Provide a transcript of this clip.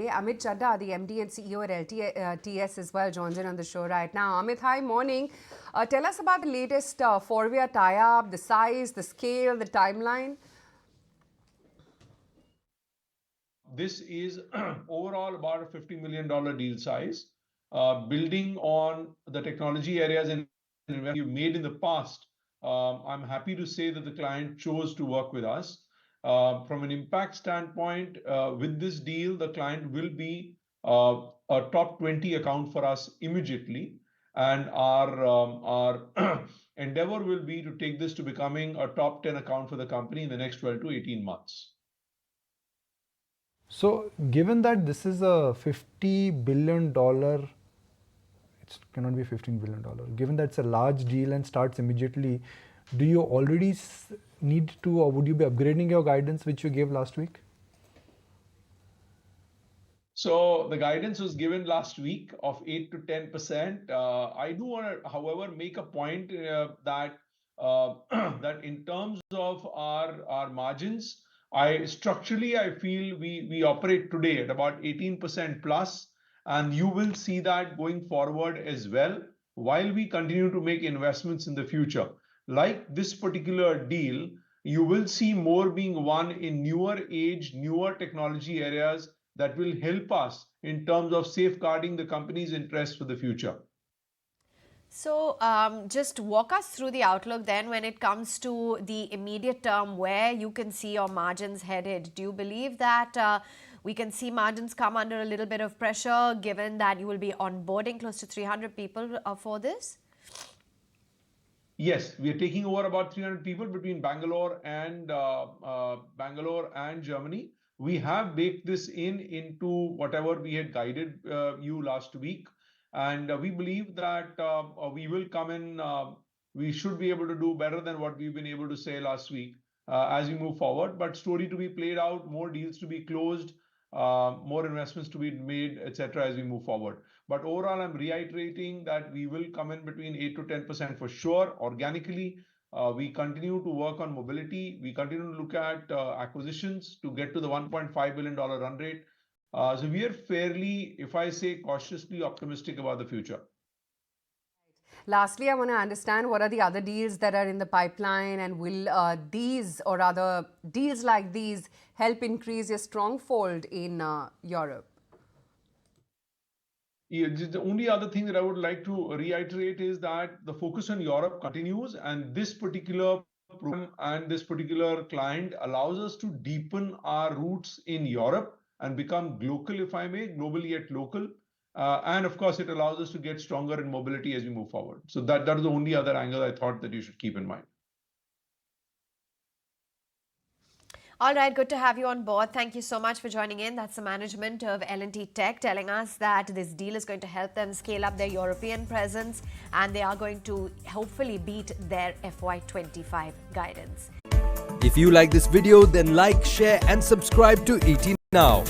today. Amit Chadha, the MD and CEO at LTTS as well, joins in on the show right now. Amit, hi, morning. Tell us about the latest Forvia tie-up, the size, the scale, the timeline. This is overall about a $50 million deal size, building on the technology areas and investments we've made in the past. I'm happy to say that the client chose to work with us. From an impact standpoint, with this deal, the client will be a top 20 account for us immediately. And our endeavor will be to take this to becoming a top 10 account for the company in the next 12 to 18 months. So, given that this is a $50 billion, it cannot be $15 billion. Given that it's a large deal and starts immediately, do you already need to, or would you be upgrading your guidance which you gave last week? So the guidance was given last week of 8 to 10%. I do want to, however, make a point that that in terms of our margins, structurally I feel we operate today at about 18% plus, and you will see that going forward as well while we continue to make investments in the future. Like this particular deal, you will see more being won in newer age, newer technology areas that will help us in terms of safeguarding the company's interests for the future. So just walk us through the outlook then when it comes to the immediate term where you can see your margins headed. Do you believe that we can see margins come under a little bit of pressure given that you will be onboarding close to 300 people for this? Yes, we are taking over about 300 people between Bangalore and Germany. We have baked this into whatever we had guided you last week. And we believe that we will come in, we should be able to do better than what we've been able to say last week as we move forward. But story to be played out, more deals to be closed, more investments to be made, etc. as we move forward. But overall, I'm reiterating that we will come in between 8 to 10% for sure organically. We continue to work on mobility. We continue to look at acquisitions to get to the $1.5 billion run rate. So we are fairly, if I say cautiously optimistic about the future. Lastly, I want to understand what are the other deals that are in the pipeline, and will these or other deals like these help increase your stronghold in Europe? Yeah, the only other thing that I would like to reiterate is that the focus on Europe continues, and this particular program and this particular client allows us to deepen our roots in Europe and become global, if I may, globally yet local. And of course, it allows us to get stronger in mobility as we move forward. So that is the only other angle I thought that you should keep in mind. All right, good to have you on board. Thank you so much for joining in. That's the management of L&T Tech telling us that this deal is going to help them scale up their European presence, and they are going to hopefully beat their FY25 guidance. If you like this video, then like, share and subscribe to ET Now.